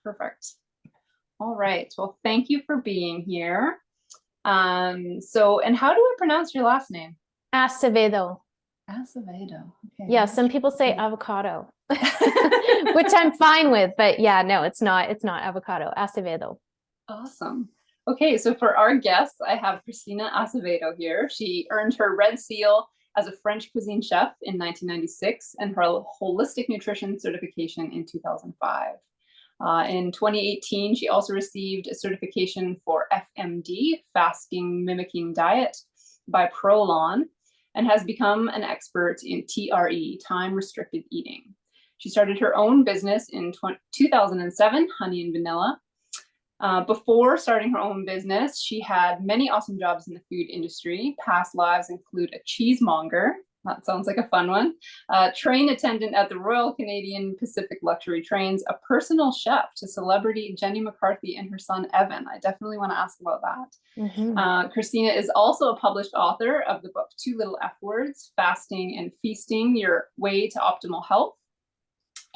Perfect. All right. Well, thank you for being here. And how do I pronounce your last name? Acevedo. Acevedo. Okay. Yeah, some people say avocado, which I'm fine with, but yeah, no, it's not. It's not avocado. Acevedo. Awesome. Okay, so for our guests, I have Christina Acevedo here. She earned her Red Seal as a French cuisine chef in 1996 and her holistic nutrition certification in 2005. In 2018, she also received a certification for FMD, fasting mimicking diet, by Prolon, and has become an expert in TRE, time restricted eating. She started her own business in 2007, Honey and Vanilla. Before starting her own business, she had many awesome jobs in the food industry. Past lives include a cheesemonger. That sounds like a fun one. Train attendant at the Royal Canadian Pacific Luxury Trains, a personal chef to celebrity Jenny McCarthy and her son, Evan. I definitely want to ask about that. Christina is also a published author of the book, Two Little F Words, Fasting and Feasting, Your Way to Optimal Health.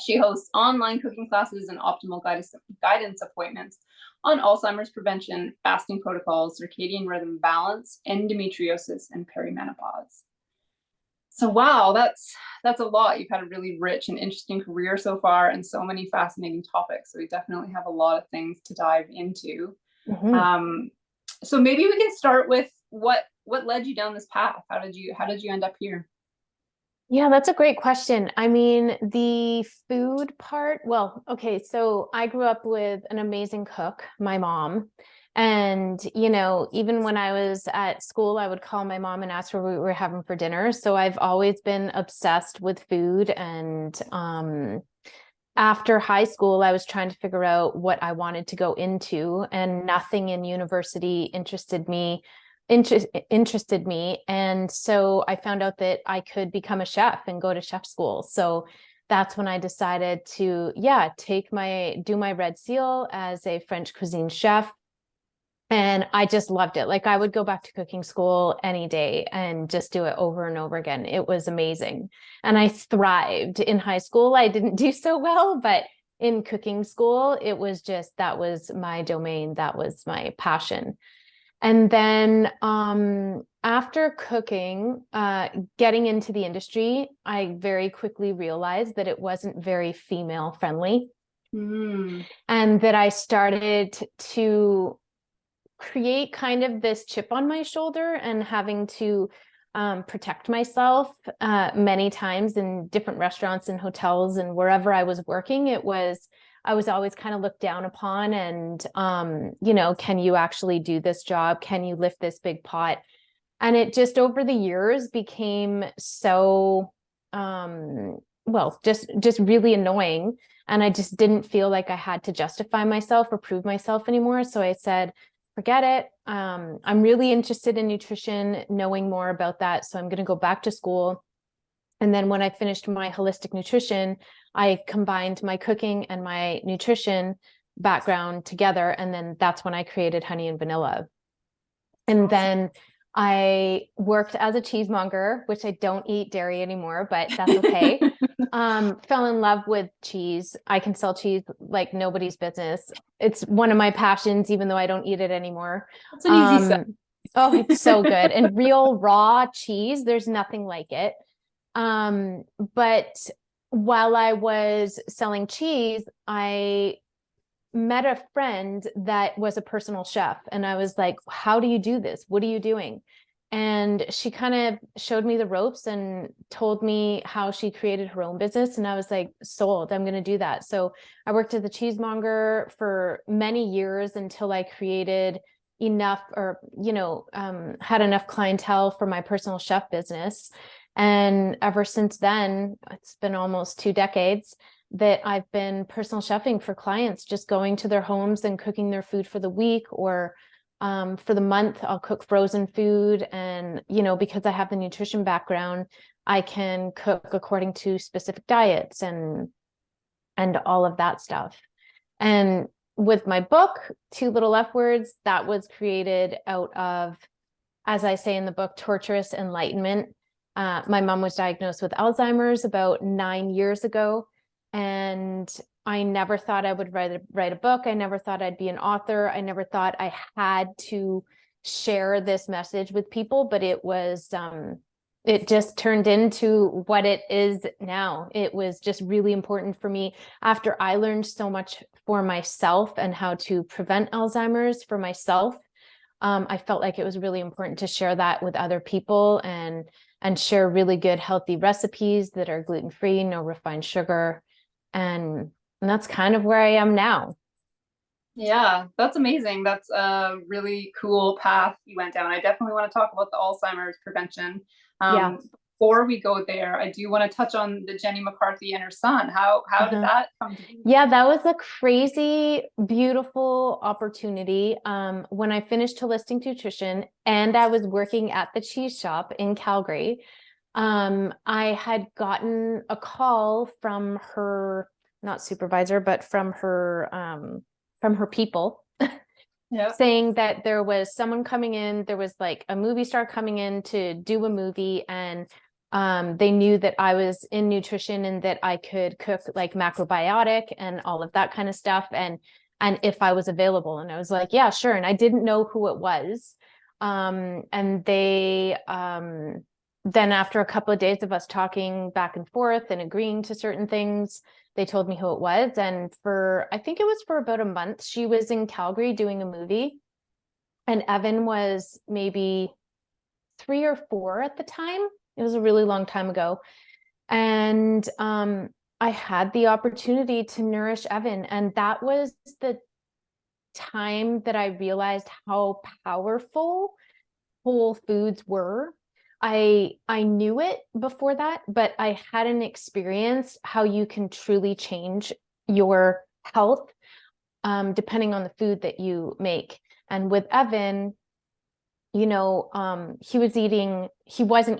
She hosts online cooking classes and optimal guidance appointments on Alzheimer's prevention, fasting protocols, circadian rhythm balance, endometriosis, and perimenopause. So wow, that's a lot. You've had a really rich and interesting career so far and so many fascinating topics. So we definitely have a lot of things to dive into. So maybe we can start with what led you down this path? How did you end up here? Yeah, that's a great question. I mean, the food part, well, okay, so I grew up with an amazing cook, my mom. And, even when I was at school, I would call my mom and ask her what we were having for dinner. So I've always been obsessed with food. And after high school, I was trying to figure out what I wanted to go into, and nothing in university interested me. And so I found out that I could become a chef and go to chef school. So that's when I decided to, do my Red Seal as a French cuisine chef. And I just loved it. Like, I would go back to cooking school any day and just do it over and over again. It was amazing. And I thrived in high school. I didn't do so well, but in cooking school, that was my domain. That was my passion. And then after cooking, getting into the industry, I very quickly realized that it wasn't very female friendly. And that I started to create kind of this chip on my shoulder and having to protect myself many times in different restaurants and hotels and wherever I was working. I was always kind of looked down upon, and, can you actually do this job? Can you lift this big pot? And it just over the years became so, just really annoying. And I just didn't feel like I had to justify myself or prove myself anymore. So I said, forget it. I'm really interested in nutrition, knowing more about that. So I'm going to go back to school. And then when I finished my holistic nutrition, I combined my cooking and my nutrition background together. And then that's when I created Honey and Vanilla. And then I worked as a cheesemonger, which I don't eat dairy anymore, but that's okay. Fell in love with cheese. I can sell cheese like nobody's business. It's one of my passions, even though I don't eat it anymore. It's an easy set. Oh, it's so good. And real raw cheese, there's nothing like it. But while I was selling cheese, I met a friend that was a personal chef. And I was like, how do you do this? What are you doing? And she kind of showed me the ropes and told me how she created her own business. And I was like, sold, I'm going to do that. So I worked as a cheesemonger for many years until I created enough had enough clientele for my personal chef business. And ever since then, it's been almost 2 decades that I've been personal chefing for clients, just going to their homes and cooking their food for the week, or for the month, I'll cook frozen food. And, because I have the nutrition background, I can cook according to specific diets and all of that stuff. And with my book, Two Little F Words, that was created out of, as I say in the book, torturous enlightenment. My mom was diagnosed with Alzheimer's about 9 years ago. And I never thought I would write a book. I never thought I'd be an author. I never thought I had to share this message with people, but it just turned into what it is now. It was just really important for me after I learned so much for myself and how to prevent Alzheimer's for myself. I felt like it was really important to share that with other people and share really good, healthy recipes that are gluten-free, no refined sugar. And that's kind of where I am now. Yeah, that's amazing. That's a really cool path you went down. I definitely want to talk about the Alzheimer's prevention. Yeah. Before we go there, I do want to touch on the Jenny McCarthy and her son. How did Uh-huh. that come to be? Yeah, that was a crazy, beautiful opportunity. When I finished holistic nutrition and I was working at the cheese shop in Calgary, I had gotten a call from her, not supervisor, but from her people Yeah. saying that there was someone coming in, there was like a movie star coming in to do a movie, and they knew that I was in nutrition and that I could cook like macrobiotic and all of that kind of stuff, and if I was available. And I was like, yeah, sure. And I didn't know who it was. And they then after a couple of days of us talking back and forth and agreeing to certain things, they told me who it was. And I think it was for about a month, she was in Calgary doing a movie. And Evan was maybe 3 or 4 at the time. It was a really long time ago. And I had the opportunity to nourish Evan. And that was the time that I realized how powerful whole foods were. I knew it before that, but I hadn't experienced how you can truly change your health depending on the food that you make. And with Evan, he wasn't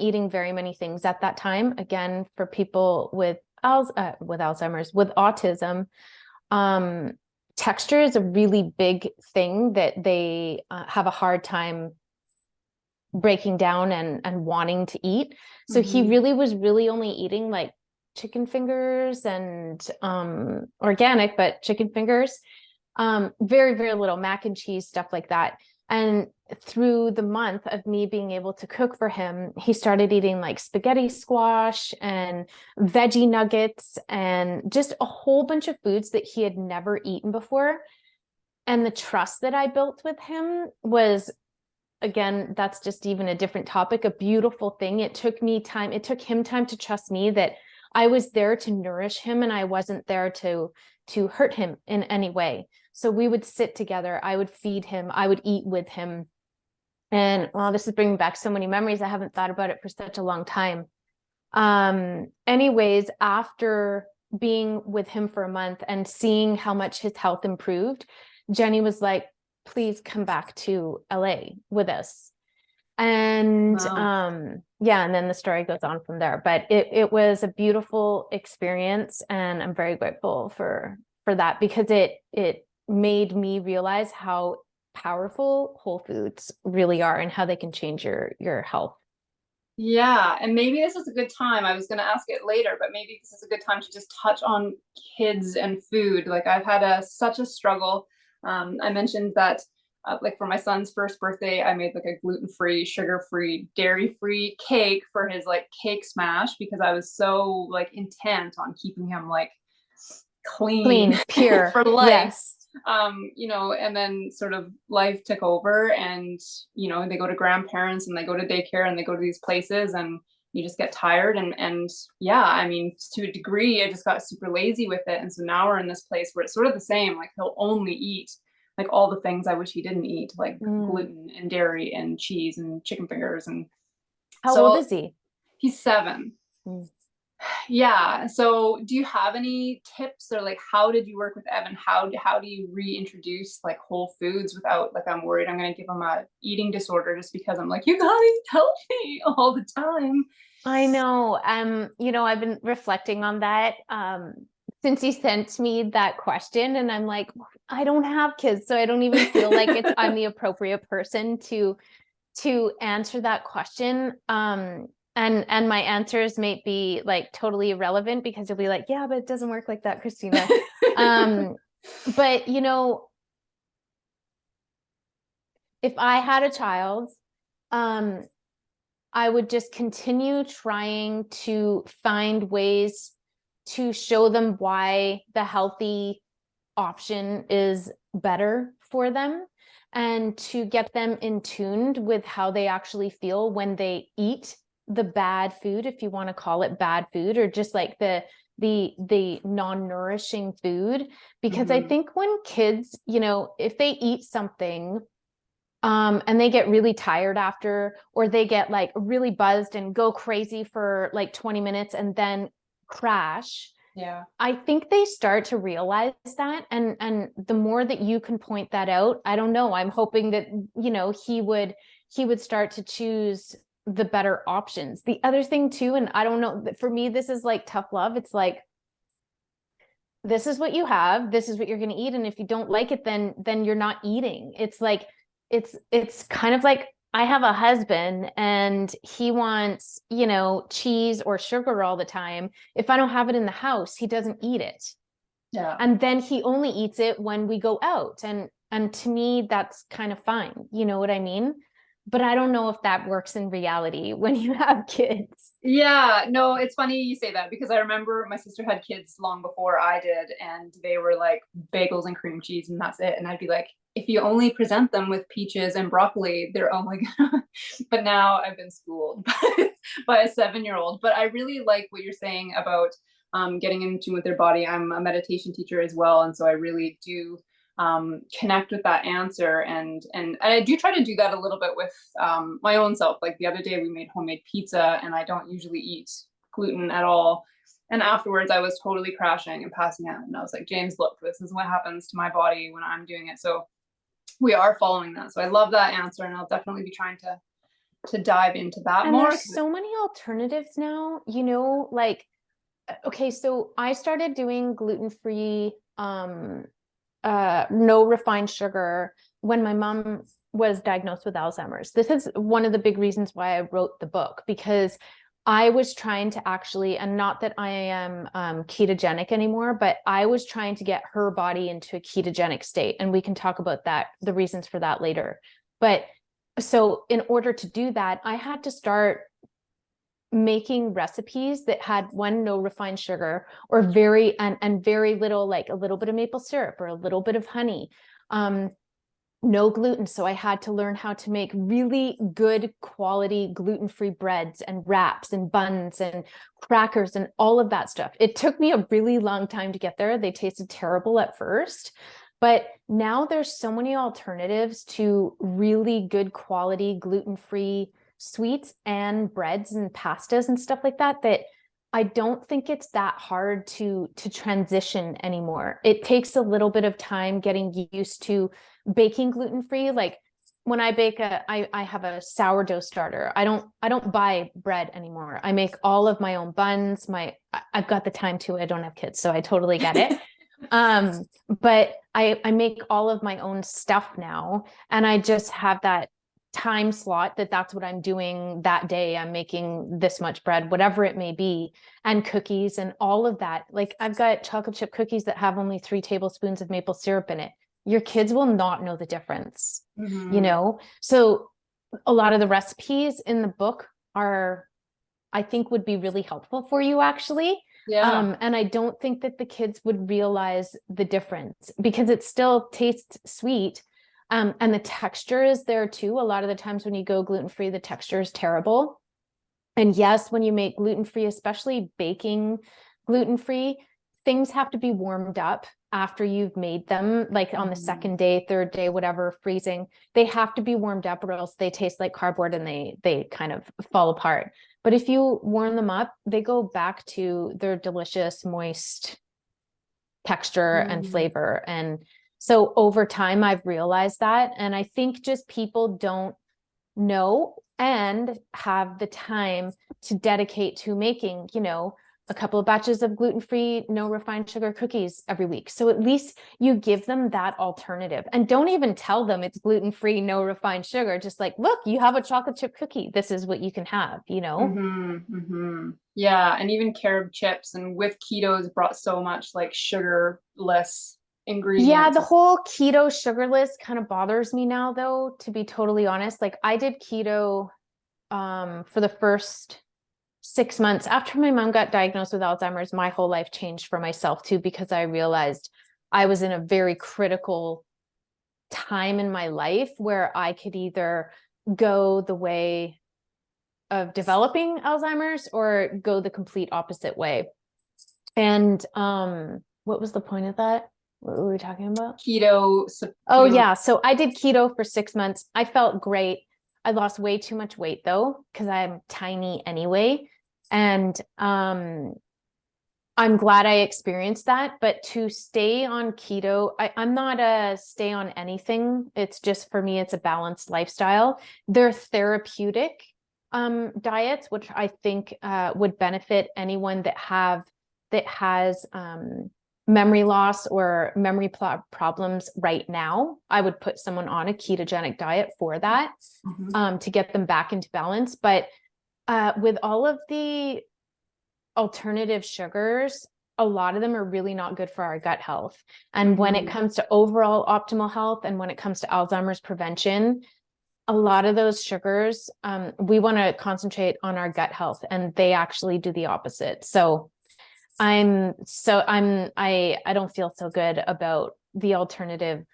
eating very many things at that time. Again, for people with Alzheimer's, with autism, texture is a really big thing that they have a hard time breaking down and wanting to eat. So he really was only eating like chicken fingers and organic, but chicken fingers, very, very little mac and cheese, stuff like that. And through the month of me being able to cook for him, he started eating like spaghetti squash and veggie nuggets and just a whole bunch of foods that he had never eaten before. And the trust that I built with him was, again, that's just even a different topic, a beautiful thing. It took him time to trust me that I was there to nourish him and I wasn't there to hurt him in any way. So we would sit together, I would feed him, I would eat with him. And well, this is bringing back so many memories. I haven't thought about it for such a long time. Anyways, after being with him for a month and seeing how much his health improved, Jenny was like, please come back to LA with us. And Wow. yeah, and then the story goes on from there. But it was a beautiful experience, and I'm very grateful for that, because it made me realize how powerful whole foods really are and how they can change your health. Yeah, and maybe this is a good time. I was going to ask it later, but maybe this is a good time to just touch on kids and food. Like I've had such a struggle. I mentioned that like for my son's first birthday, I made like a gluten-free, sugar-free, dairy-free cake for his like cake smash because I was so like intent on keeping him like clean Clean, pure. for life. Yes. And then sort of life took over, and they go to grandparents and they go to daycare and they go to these places, and you just get tired, and yeah, I mean, to a degree I just got super lazy with it. And so now we're in this place where it's sort of the same, like he'll only eat like all the things I wish he didn't eat, like gluten and dairy and cheese and chicken fingers. And How old so is he? he's 7. Mm. Yeah. So do you have any tips, or like how did you work with Evan? How do you reintroduce like whole foods without, like, I'm worried I'm gonna give him a eating disorder just because I'm like, you gotta eat healthy all the time. I know. I've been reflecting on that since you sent me that question, and I'm like, I don't have kids, so I don't even feel like I'm the appropriate person to answer that question. And my answers may be like totally irrelevant because you'll be like, yeah, but it doesn't work like that, Christina. But you know, if I had a child, um, I would just continue trying to find ways to show them why the healthy option is better for them, and to get them in tuned with how they actually feel when they eat the bad food, if you want to call it bad food, or just like the non-nourishing food. Because I think when kids, you know, if they eat something and they get really tired after, or they get like really buzzed and go crazy for like 20 minutes and then crash. Yeah. I think they start to realize that. And the more that you can point that out, I don't know, I'm hoping that, you know, he would start to choose the better options. The other thing too, and I don't know, for me, this is like tough love. It's like, this is what you have, this is what you're going to eat, and if you don't like it, then you're not eating. It's like, it's kind of like, I have a husband and he wants, you know, cheese or sugar all the time. If I don't have it in the house, he doesn't eat it. Yeah. And then he only eats it when we go out. And to me, that's kind of fine. You know what I mean? But I don't know if that works in reality when you have kids. Yeah, no, it's funny you say that because I remember my sister had kids long before I did, and they were like bagels and cream cheese, and that's it. And I'd be like, if you only present them with peaches and broccoli, they're only gonna. But now I've been schooled by a 7-year-old. But I really like what you're saying about getting in tune with their body. I'm a meditation teacher as well, and so I really do connect with that answer, and I do try to do that a little bit with my own self. Like the other day we made homemade pizza, and I don't usually eat gluten at all, and afterwards I was totally crashing and passing out, and I was like, James, look, this is what happens to my body when I'm doing it. So we are following that. So I love that answer, and I'll definitely be trying to dive into that And more. there's so many alternatives now, you know, like, okay, so I started doing gluten-free, no refined sugar when my mom was diagnosed with Alzheimer's. This is one of the big reasons why I wrote the book, because I was trying to actually, and not that I am ketogenic anymore, but I was trying to get her body into a ketogenic state. And we can talk about that, the reasons for that later. But so in order to do that, I had to start making recipes that had no refined sugar, or very and very little, like a little bit of maple syrup or a little bit of honey, no gluten. So I had to learn how to make really good quality gluten-free breads and wraps and buns and crackers and all of that stuff. It took me a really long time to get there. They tasted terrible at first, but now there's so many alternatives to really good quality gluten-free sweets and breads and pastas and stuff like that, that I don't think it's that hard to transition anymore. It takes a little bit of time getting used to baking gluten-free. Like when I bake I have a sourdough starter. I don't buy bread anymore. I make all of my own buns. I've got the time to. I don't have kids, so I totally get it. But I make all of my own stuff now, and I just have that time slot that's what I'm doing that day. I'm making this much bread, whatever it may be, and cookies and all of that. Like I've got chocolate chip cookies that have only 3 tablespoons of maple syrup in it. Your kids will not know the difference, you know? So a lot of the recipes in the book are, I think, would be really helpful for you actually. Yeah. And I don't think that the kids would realize the difference, because it still tastes sweet. And the texture is there too. A lot of the times when you go gluten-free, the texture is terrible. And yes, when you make gluten-free, especially baking gluten-free, things have to be warmed up after you've made them, like on the second day, third day, whatever, freezing. They have to be warmed up, or else they taste like cardboard and they kind of fall apart. But if you warm them up, they go back to their delicious, moist texture and flavor. And so over time, I've realized that. And I think just people don't know and have the time to dedicate to making, you know, a couple of batches of gluten-free, no refined sugar cookies every week. So at least you give them that alternative, and don't even tell them it's gluten-free, no refined sugar. Just like, look, you have a chocolate chip cookie. This is what you can have, you know? Yeah, and even carob chips, and with keto has brought so much like sugarless Yeah, ingredients. the whole keto sugarless kind of bothers me now, though, to be totally honest. Like I did keto for the first 6 months after my mom got diagnosed with Alzheimer's. My whole life changed for myself too, because I realized I was in a very critical time in my life where I could either go the way of developing Alzheimer's or go the complete opposite way. And what was the point of that? What were we talking about? Keto, Oh keto. yeah, so I did keto for 6 months. I felt great. I lost way too much weight though, because I'm tiny anyway. And I'm glad I experienced that. But to stay on keto, I'm not a stay on anything. It's just, for me, it's a balanced lifestyle. They're therapeutic diets, which I think would benefit anyone that has memory loss or memory problems right now. I would put someone on a ketogenic diet for that, to get them back into balance. But with all of the alternative sugars, a lot of them are really not good for our gut health. And when it comes to overall optimal health, and when it comes to Alzheimer's prevention, a lot of those sugars, we want to concentrate on our gut health, and they actually do the opposite. So I don't feel so good about the alternative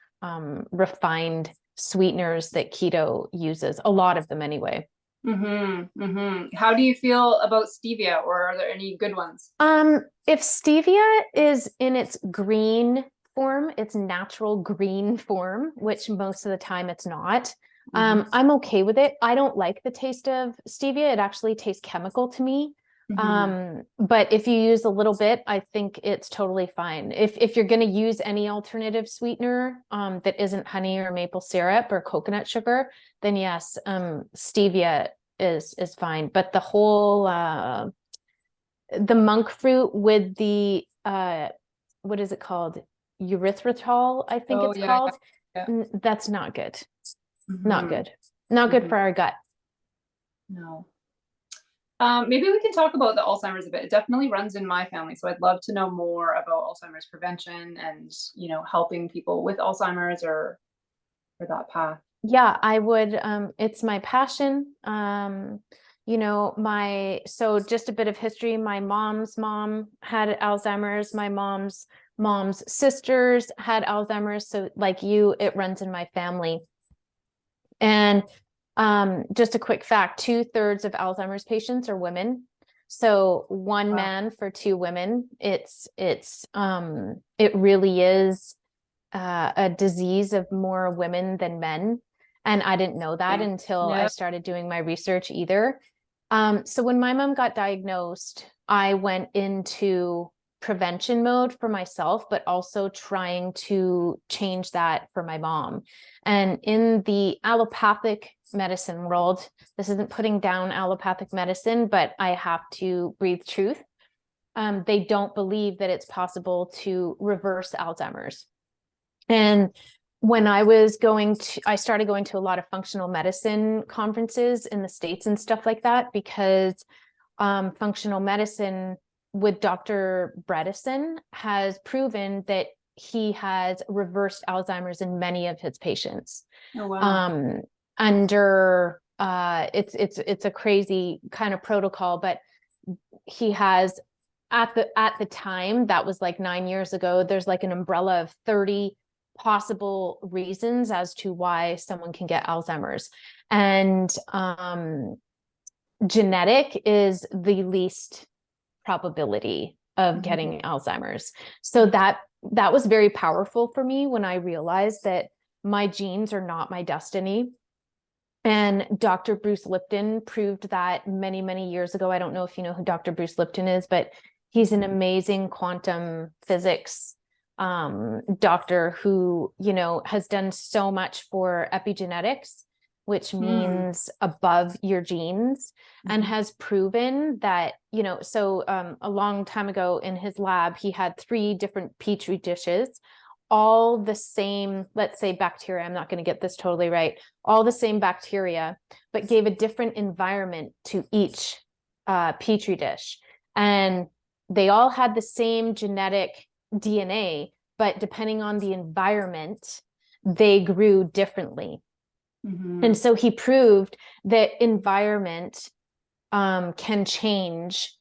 refined sweeteners that keto uses, a lot of them anyway. How do you feel about stevia, or are there any good ones? If stevia is in its green form, its natural green form, which most of the time it's not, I'm okay with it. I don't like the taste of stevia. It actually tastes chemical to me. But if you use a little bit, I think it's totally fine. If you're going to use any alternative sweetener that isn't honey or maple syrup or coconut sugar, then yes, stevia is fine. But the whole the monk fruit with the what is it called? Erythritol, I think Oh it's yeah, called. yeah. That's not good. Not good. Not good for our gut. No. Maybe we can talk about the Alzheimer's a bit. It definitely runs in my family, so I'd love to know more about Alzheimer's prevention and, helping people with Alzheimer's or that path. Yeah, I would. It's my passion. So just a bit of history. My mom's mom had Alzheimer's. My mom's sisters had Alzheimer's. So like you, it runs in my family. And just a quick fact, 2/3 of Alzheimer's patients are women. So one man for two women. It really is a disease of more women than men. And I didn't know that until I started doing my research either. So when my mom got diagnosed, I went into prevention mode for myself, but also trying to change that for my mom. And in the allopathic medicine world, this isn't putting down allopathic medicine, but I have to breathe truth. They don't believe that it's possible to reverse Alzheimer's. And when I started going to a lot of functional medicine conferences in the States and stuff like that, because functional medicine with Dr. Bredesen has proven that he has reversed Alzheimer's in many of his patients. Oh, wow. It's a crazy kind of protocol, but he has at the time, that was like 9 years ago, there's like an umbrella of 30 possible reasons as to why someone can get Alzheimer's. And genetic is the least probability of getting Alzheimer's. So that was very powerful for me when I realized that my genes are not my destiny. And Dr. Bruce Lipton proved that many, many years ago. I don't know if you know who Dr. Bruce Lipton is, but he's an amazing quantum physics doctor who, has done so much for epigenetics. which Hmm. means above your genes, and Mhm. has proven that, so a long time ago in his lab, he had 3 different petri dishes, all the same, let's say bacteria, I'm not going to get this totally right, all the same bacteria, but gave a different environment to each petri dish. And they all had the same genetic DNA, but depending on the environment, they grew differently. And Mhm. so he proved that environment can change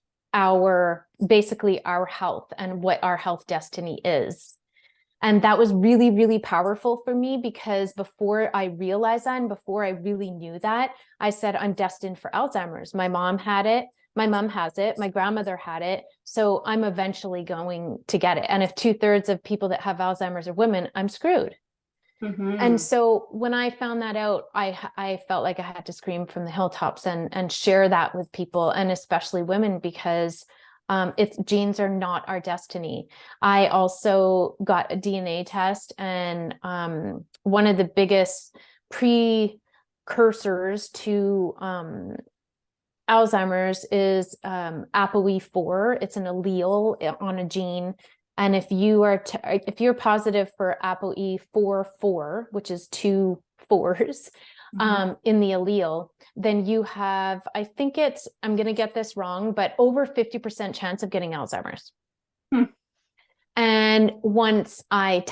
basically our health and what our health destiny is. And that was really, really powerful for me, because before I realized that and before I really knew that, I said, I'm destined for Alzheimer's. My mom had it. My mom has it. My grandmother had it. So I'm eventually going to get it. And if 2/3 of people that have Alzheimer's are women, I'm screwed. And Mhm. so when I found that out, I felt like I had to scream from the hilltops and share that with people, and especially women, because it's genes are not our destiny. I also got a DNA test, and one of the biggest precursors to Alzheimer's is ApoE4. It's an allele on a gene. And if you're positive for ApoE44, which is 2 fours Mhm. in the allele, then you have, I think I'm going to get this wrong, but over 50% chance of getting Alzheimer's. Hmm. And once I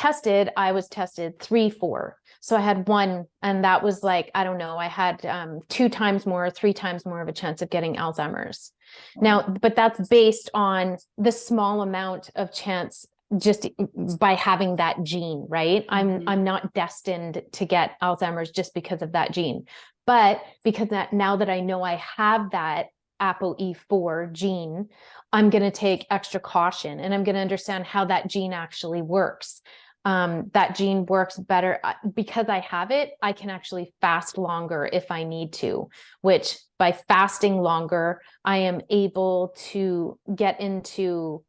was tested 3, 4. So I had 1, and that was like, I don't know, I had 2 times more, 3 times more of a chance of getting Alzheimer's. Now, Wow. but that's based on the small amount of chance just by having that gene, right? Mhm. I'm not destined to get Alzheimer's just because of that gene. But because now that I know I have that ApoE4 gene, I'm going to take extra caution, and I'm going to understand how that gene actually works. That gene works better because I have it. I can actually fast longer if I need to, which by fasting longer, I am able to get into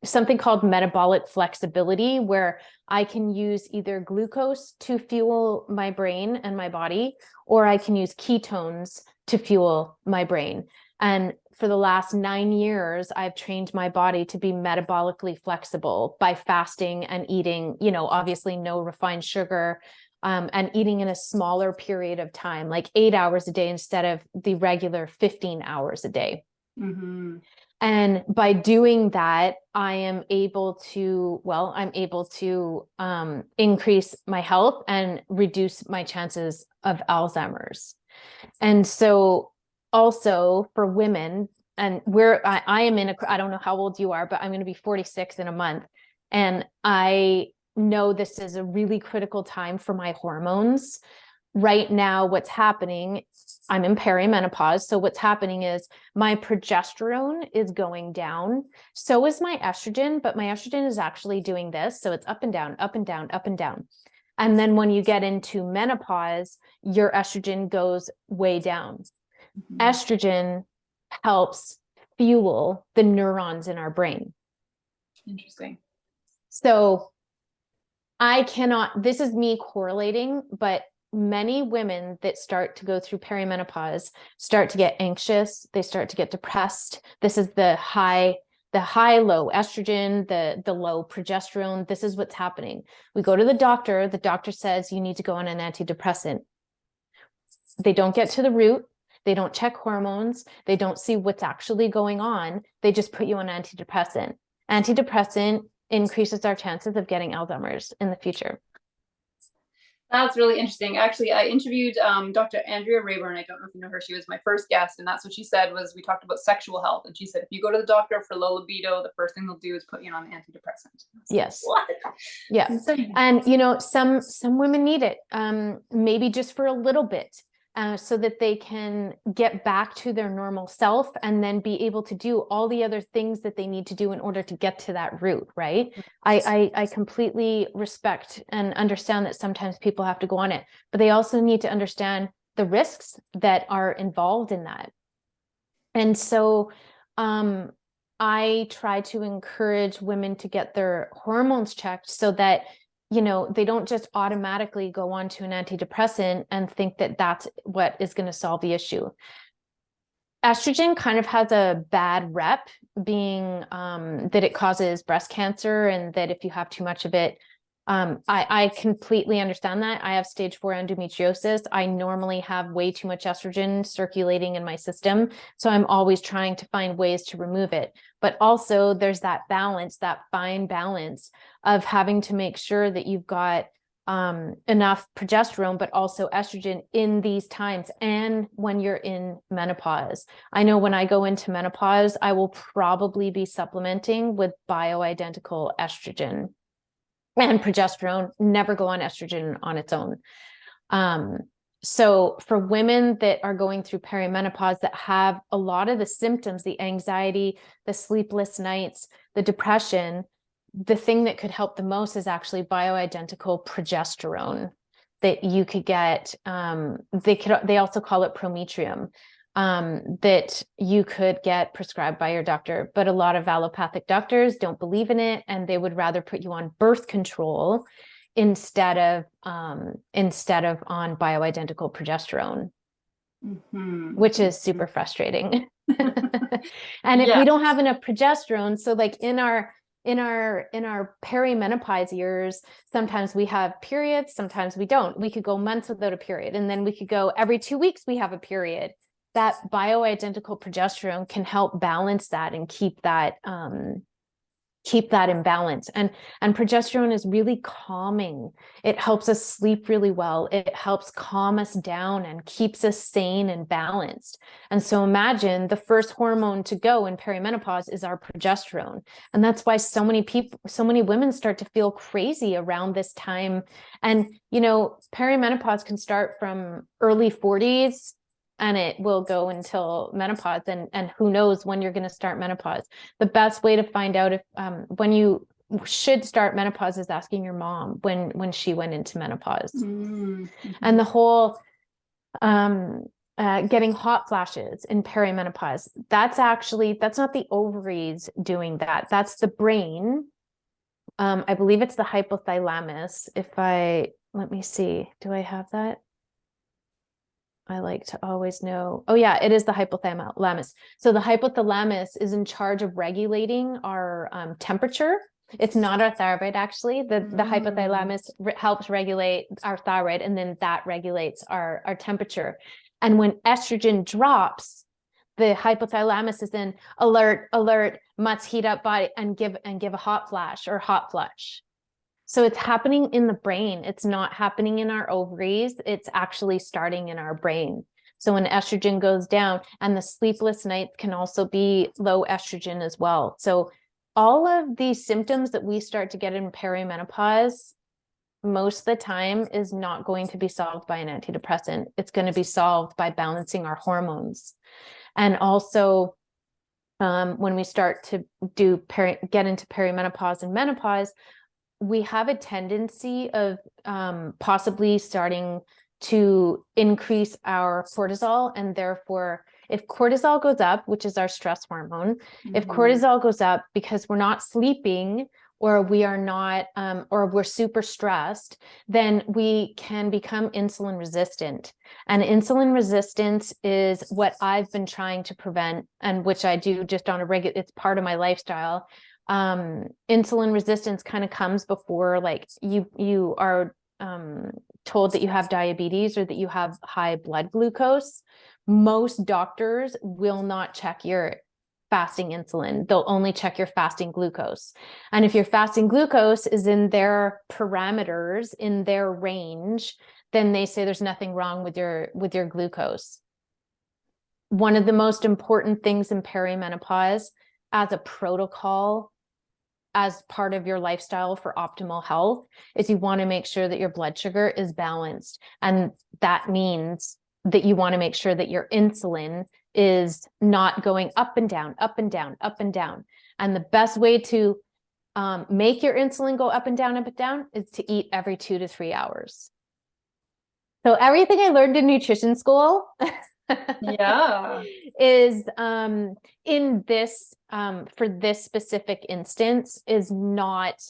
something called metabolic flexibility, where I can use either glucose to fuel my brain and my body, or I can use ketones to fuel my brain. And for the last 9 years, I've trained my body to be metabolically flexible by fasting and eating, obviously no refined sugar, and eating in a smaller period of time, like 8 hours a day instead of the regular 15 hours a day. Mhm. And by doing that, I'm able to increase my health and reduce my chances of Alzheimer's. And so also for women, and I am I don't know how old you are, but I'm going to be 46 in a month. And I know this is a really critical time for my hormones. Right now, what's happening, I'm in perimenopause. So what's happening is my progesterone is going down. So is my estrogen, but my estrogen is actually doing this. So it's up and down, up and down, up and down. And then when you get into menopause, your estrogen goes way down. Mhm. Estrogen helps fuel the neurons in our brain. Interesting. So this is me correlating, but many women that start to go through perimenopause start to get anxious. They start to get depressed. This is the low estrogen, the low progesterone. This is what's happening. We go to the doctor says you need to go on an antidepressant. They don't get to the root. They don't check hormones. They don't see what's actually going on. They just put you on antidepressant. Antidepressant increases our chances of getting Alzheimer's in the future. That's really interesting. Actually, I interviewed Dr. Andrea Rayburn. I don't know if you know her. She was my first guest, and that's what she said was we talked about sexual health, and she said if you go to the doctor for low libido, the first thing they'll do is put you on an antidepressant. Like, Yes. what? Yeah. Insane. And some women need it, maybe just for a little bit, so that they can get back to their normal self and then be able to do all the other things that they need to do in order to get to that route, right? I completely respect and understand that sometimes people have to go on it, but they also need to understand the risks that are involved in that. And so I try to encourage women to get their hormones checked so that you know, they don't just automatically go on to an antidepressant and think that that's what is going to solve the issue. Estrogen kind of has a bad rep, being that it causes breast cancer, and that if you have too much of it, I completely understand that. I have stage 4 endometriosis. I normally have way too much estrogen circulating in my system, so I'm always trying to find ways to remove it. But also there's that balance, that fine balance of having to make sure that you've got enough progesterone, but also estrogen in these times and when you're in menopause. I know when I go into menopause, I will probably be supplementing with bioidentical estrogen and progesterone, never go on estrogen on its own. So for women that are going through perimenopause that have a lot of the symptoms, the anxiety, the sleepless nights, the depression, the thing that could help the most is actually bioidentical progesterone that you could get. They also call it prometrium, that you could get prescribed by your doctor, but a lot of allopathic doctors don't believe in it, and they would rather put you on birth control instead of on bioidentical progesterone, which is super frustrating. And if we don't have enough progesterone, so like in our perimenopause years, sometimes we have periods, sometimes we don't. We could go months without a period, and then we could go every 2 weeks we have a period. That bioidentical progesterone can help balance that and keep that in balance. And progesterone is really calming. It helps us sleep really well. It helps calm us down and keeps us sane and balanced. And so imagine the first hormone to go in perimenopause is our progesterone. And that's why so many women start to feel crazy around this time. And, you know, perimenopause can start from early 40s and it will go until menopause, and who knows when you're going to start menopause. The best way to find out if when you should start menopause is asking your mom when she went into menopause. Mm-hmm. And the whole getting hot flashes in perimenopause, that's not the ovaries doing that. That's the brain. I believe it's the hypothalamus. Let me see, do I have that? I like to always know. Oh yeah, it is the hypothalamus. So the hypothalamus is in charge of regulating our temperature. It's not our thyroid, actually. The hypothalamus helps regulate our thyroid, and then that regulates our temperature. And when estrogen drops, the hypothalamus is in alert, must heat up body and give a hot flash or hot flush. So it's happening in the brain. It's not happening in our ovaries. It's actually starting in our brain. So when estrogen goes down, and the sleepless nights can also be low estrogen as well. So all of these symptoms that we start to get in perimenopause, most of the time is not going to be solved by an antidepressant. It's going to be solved by balancing our hormones. And also, when we start to get into perimenopause and menopause, we have a tendency of possibly starting to increase our cortisol, and therefore if cortisol goes up, which is our stress hormone, if cortisol goes up because we're not sleeping, or we are not or we're super stressed, then we can become insulin resistant. And insulin resistance is what I've been trying to prevent, and which I do just on a regular, it's part of my lifestyle. Insulin resistance kind of comes before, like, you are told that you have diabetes or that you have high blood glucose. Most doctors will not check your fasting insulin. They'll only check your fasting glucose. And if your fasting glucose is in their parameters, in their range, then they say there's nothing wrong with your glucose. One of the most important things in perimenopause, as a protocol, as part of your lifestyle for optimal health, is you want to make sure that your blood sugar is balanced. And that means that you want to make sure that your insulin is not going up and down, up and down, up and down. And the best way to make your insulin go up and down is to eat every 2 to 3 hours. So everything I learned in nutrition school Yeah. is in this for this specific instance is not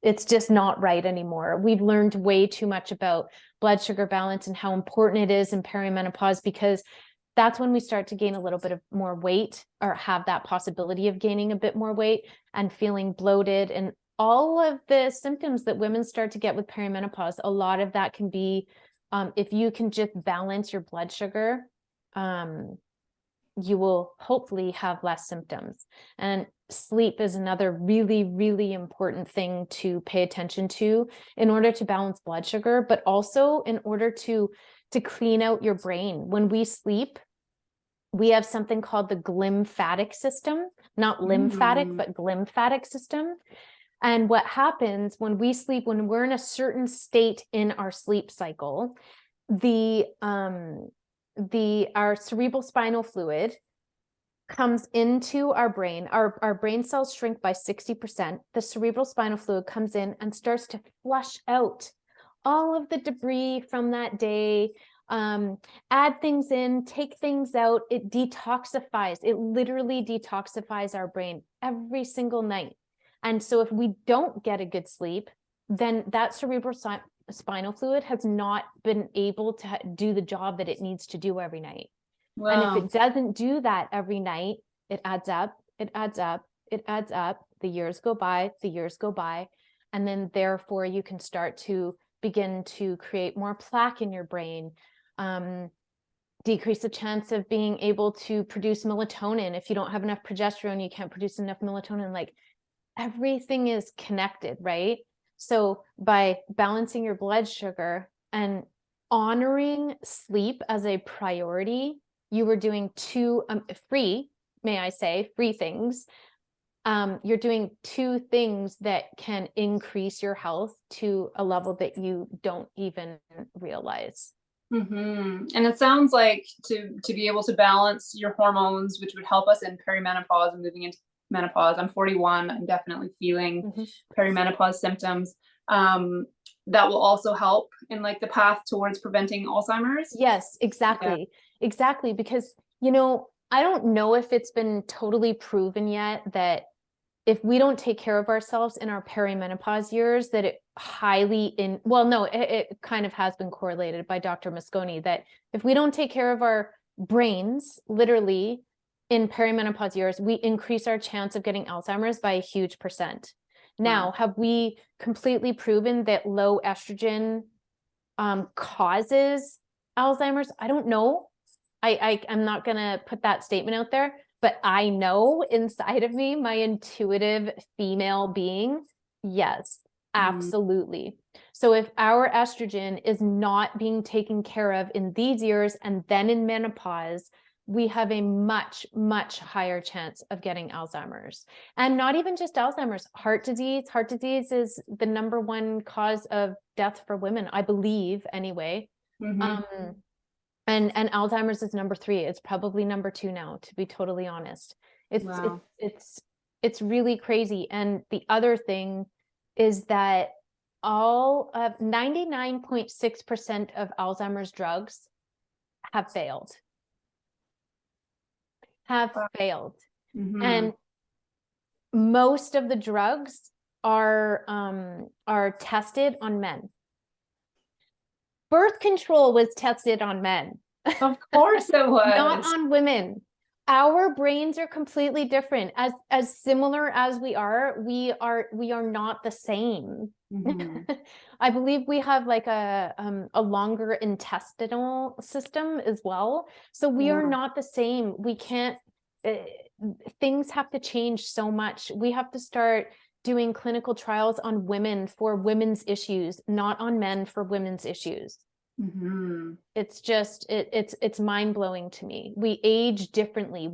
It's just not right anymore. We've learned way too much about blood sugar balance and how important it is in perimenopause, because that's when we start to gain a little bit of more weight, or have that possibility of gaining a bit more weight and feeling bloated, and all of the symptoms that women start to get with perimenopause. A lot of that can be, if you can just balance your blood sugar, you will hopefully have less symptoms. And sleep is another really, really important thing to pay attention to in order to balance blood sugar, but also in order to clean out your brain. When we sleep, we have something called the glymphatic system, not lymphatic, but glymphatic system. And what happens when we sleep, when we're in a certain state in our sleep cycle, our cerebral spinal fluid comes into our brain. Our brain cells shrink by 60%. The cerebral spinal fluid comes in and starts to flush out all of the debris from that day, add things in, take things out. It detoxifies. It literally detoxifies our brain every single night. And so if we don't get a good sleep, then that cerebral spinal fluid has not been able to do the job that it needs to do every night. Wow. And if it doesn't do that every night, it adds up, it adds up, it adds up. The years go by, the years go by. And then therefore you can start to begin to create more plaque in your brain, decrease the chance of being able to produce melatonin. If you don't have enough progesterone, you can't produce enough melatonin. Like, everything is connected, right? So by balancing your blood sugar and honoring sleep as a priority, you were doing two free things. You're doing two things that can increase your health to a level that you don't even realize. And it sounds like to be able to balance your hormones, which would help us in perimenopause and moving into menopause. I'm 41. I'm definitely feeling perimenopause symptoms. That will also help in like the path towards preventing Alzheimer's. Yes, exactly. Yeah. Exactly. Because, you know, I don't know if it's been totally proven yet that if we don't take care of ourselves in our perimenopause years, that it it kind of has been correlated by Dr. Mosconi, that if we don't take care of our brains, literally in perimenopause years, we increase our chance of getting Alzheimer's by a huge percent. Now, have we completely proven that low estrogen causes Alzheimer's? I don't know. I'm not going to put that statement out there, but I know inside of me, my intuitive female being, yes, absolutely. So if our estrogen is not being taken care of in these years and then in menopause, we have a much, much higher chance of getting Alzheimer's. And not even just Alzheimer's, heart disease. Heart disease is the #1 cause of death for women, I believe, anyway. And Alzheimer's is #3. It's probably #2 now, to be totally honest. It's really crazy. And the other thing is that all of 99.6% of Alzheimer's drugs have failed. And most of the drugs are tested on men. Birth control was tested on men. Of course it was. Not on women. Our brains are completely different. As similar as we are not the same. I believe we have like a longer intestinal system as well. So we are not the same. We can't, things have to change so much. We have to start doing clinical trials on women for women's issues, not on men for women's issues. It's just, it's mind-blowing to me. We age differently.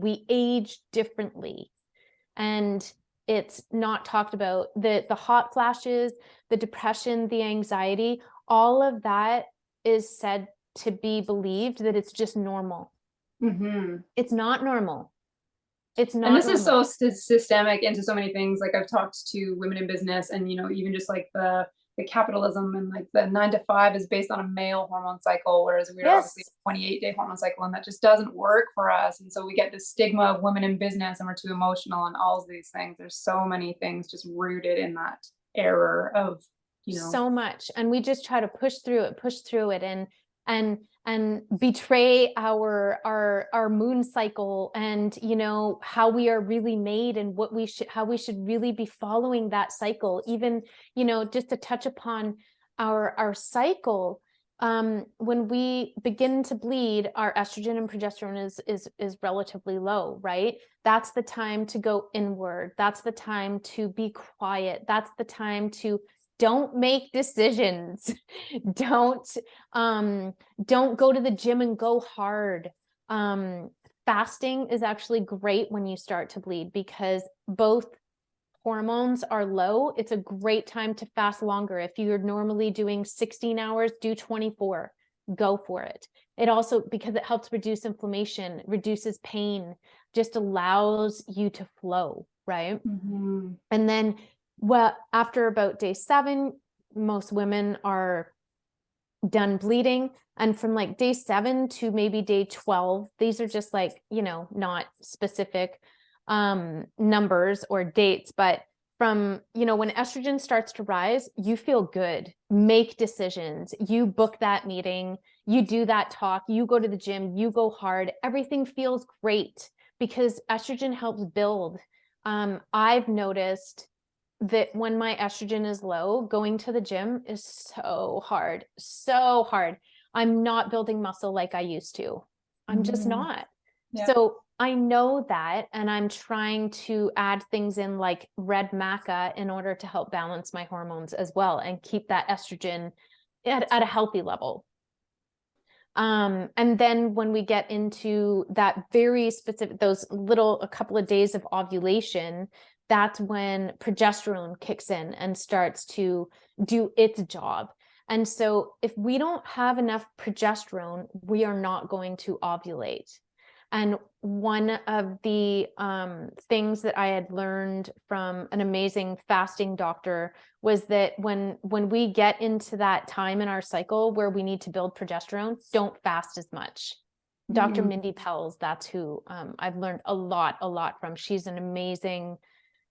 And it's not talked about. The hot flashes, the depression, the anxiety, all of that is said to be believed that it's just normal. It's not normal. It's not. And this is so systemic into so many things. Like I've talked to women in business, and you know, even just like the capitalism and like the 9 to 5 is based on a male hormone cycle, whereas we're obviously a 28-day hormone cycle, and that just doesn't work for us. And so we get this stigma of women in business and we're too emotional and all of these things. There's so many things just rooted in that. error of, you know. So much. And we just try to push through it and betray our moon cycle, and you know how we are really made, and what we should, how we should really be following that cycle. Even, you know, just to touch upon our cycle, when we begin to bleed, our estrogen and progesterone is relatively low, right? That's the time to go inward. That's the time to be quiet. That's the time to don't make decisions. don't go to the gym and go hard. Fasting is actually great when you start to bleed, because both hormones are low. It's a great time to fast longer. If you're normally doing 16 hours, do 24. Go for it. It also, because it helps reduce inflammation, reduces pain, just allows you to flow, right? Mm-hmm. And then, well, after about day 7, most women are done bleeding. And from like day 7 to maybe day 12, these are just like, you know, not specific numbers or dates, but from, you know, when estrogen starts to rise, you feel good, make decisions, you book that meeting, you do that talk, you go to the gym, you go hard, everything feels great because estrogen helps build. I've noticed that when my estrogen is low, going to the gym is so hard, so hard. I'm not building muscle like I used to. I'm just not. Yeah. So I know that, and I'm trying to add things in like red maca in order to help balance my hormones as well and keep that estrogen at a healthy level. And then when we get into that very specific, those little, a couple of days of ovulation, that's when progesterone kicks in and starts to do its job. And so if we don't have enough progesterone, we are not going to ovulate. And one of the things that I had learned from an amazing fasting doctor was that when we get into that time in our cycle where we need to build progesterone, don't fast as much. Dr. Mindy Pelz, that's who I've learned a lot from. She's an amazing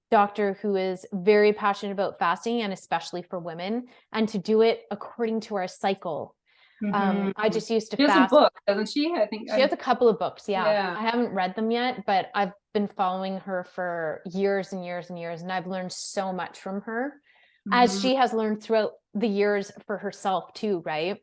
doctor who is very passionate about fasting, and especially for women, and to do it according to our cycle. I just used to fast. She has a book, doesn't she? I think she has a couple of books. Yeah. I haven't read them yet, but I've been following her for years and years and years, and I've learned so much from her, as she has learned throughout the years for herself too, right?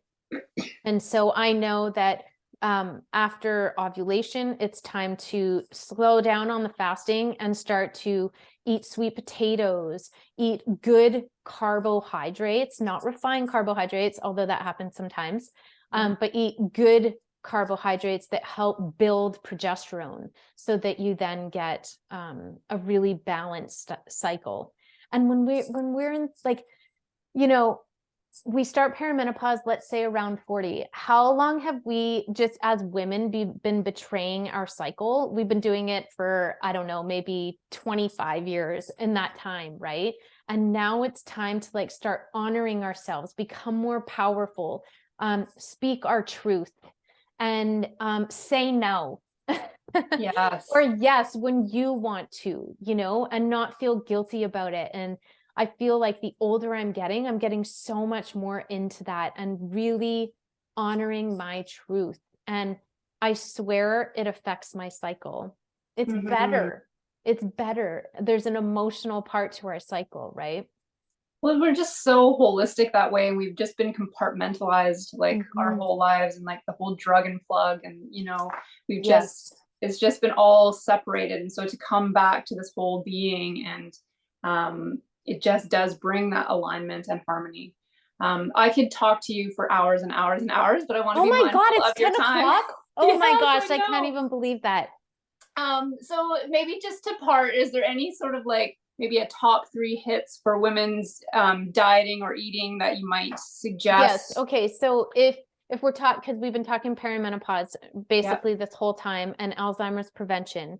And so I know that after ovulation, it's time to slow down on the fasting and start to eat sweet potatoes, eat good carbohydrates, not refined carbohydrates, although that happens sometimes, but eat good carbohydrates that help build progesterone so that you then get a really balanced cycle. And when we're in, like, you know, we start perimenopause, let's say around 40. How long have we, just as women, been betraying our cycle? We've been doing it for, I don't know, maybe 25 years in that time, right? And now it's time to like start honoring ourselves, become more powerful, speak our truth, and say no. Yes. Or yes when you want to, you know, and not feel guilty about it. And I feel like the older I'm getting so much more into that and really honoring my truth. And I swear it affects my cycle. It's better. It's better. There's an emotional part to our cycle, right? Well, we're just so holistic that way, and we've just been compartmentalized like our whole lives, and like the whole drug and plug, and you know, we've just, it's just been all separated. And so to come back to this whole being, and it just does bring that alignment and harmony. I could talk to you for hours and hours and hours, but I want to be mindful of your time. Oh my gosh, I can't even believe that. So maybe just to part, is there any sort of like maybe a top 3 hits for women's dieting or eating that you might suggest? Yes. Okay. So if we're talking, because we've been talking perimenopause basically this whole time, and Alzheimer's prevention,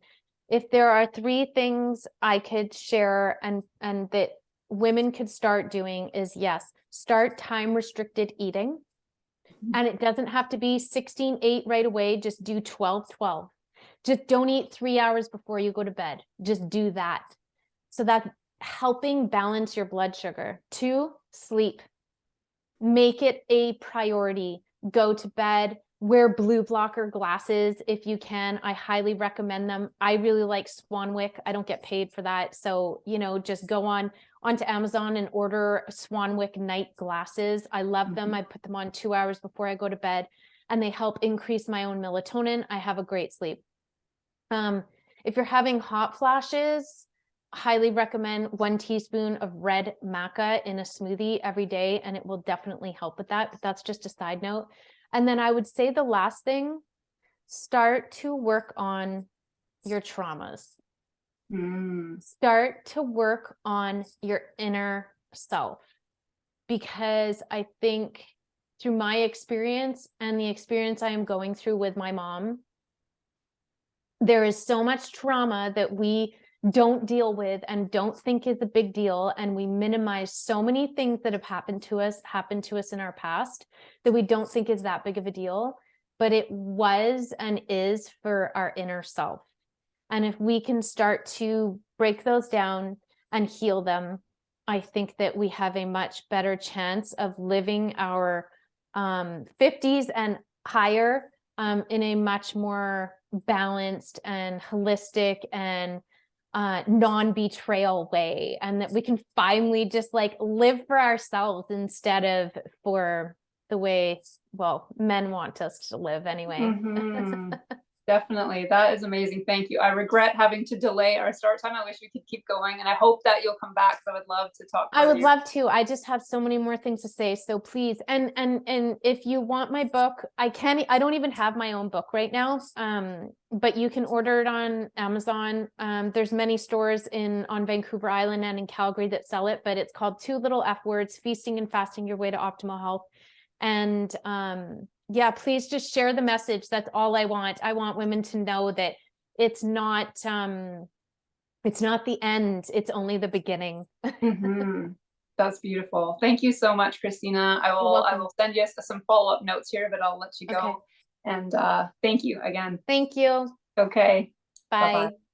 if there are 3 things I could share and that women could start doing is, yes, start time restricted eating. And it doesn't have to be 16-8 right away. Just do 12-12. Just don't eat 3 hours before you go to bed. Just do that. So that helping balance your blood sugar. 2, sleep. Make it a priority. Go to bed, wear blue blocker glasses if you can. I highly recommend them. I really like Swanwick. I don't get paid for that. So, you know, just go onto Amazon and order Swanwick night glasses. I love them. I put them on 2 hours before I go to bed, and they help increase my own melatonin. I have a great sleep. If you're having hot flashes, highly recommend 1 teaspoon of red maca in a smoothie every day, and it will definitely help with that. But that's just a side note. And then I would say the last thing, start to work on your traumas. Start to work on your inner self, because I think through my experience and the experience I am going through with my mom, there is so much trauma that we don't deal with and don't think is a big deal, and we minimize so many things that have happened to us in our past that we don't think is that big of a deal, but it was and is for our inner self. And if we can start to break those down and heal them, I think that we have a much better chance of living our 50s and higher in a much more balanced and holistic and non-betrayal way, and that we can finally just like live for ourselves instead of for the way, well, men want us to live anyway. Definitely. That is amazing. Thank you. I regret having to delay our start time. I wish we could keep going, and I hope that you'll come back. So I would love to talk I would further. love to. I just have so many more things to say. So please, and if you want my book, I don't even have my own book right now. But you can order it on Amazon. There's many stores on Vancouver Island and in Calgary that sell it, but it's called 2 Little F Words: Feasting and Fasting Your Way to Optimal Health. And yeah, please just share the message. That's all I want. I want women to know that it's not the end. It's only the beginning. That's beautiful. Thank you so much, Christina. I will send you some follow-up notes here, but I'll let you go. Okay. And thank you again. Thank you. Okay. Bye. Bye-bye.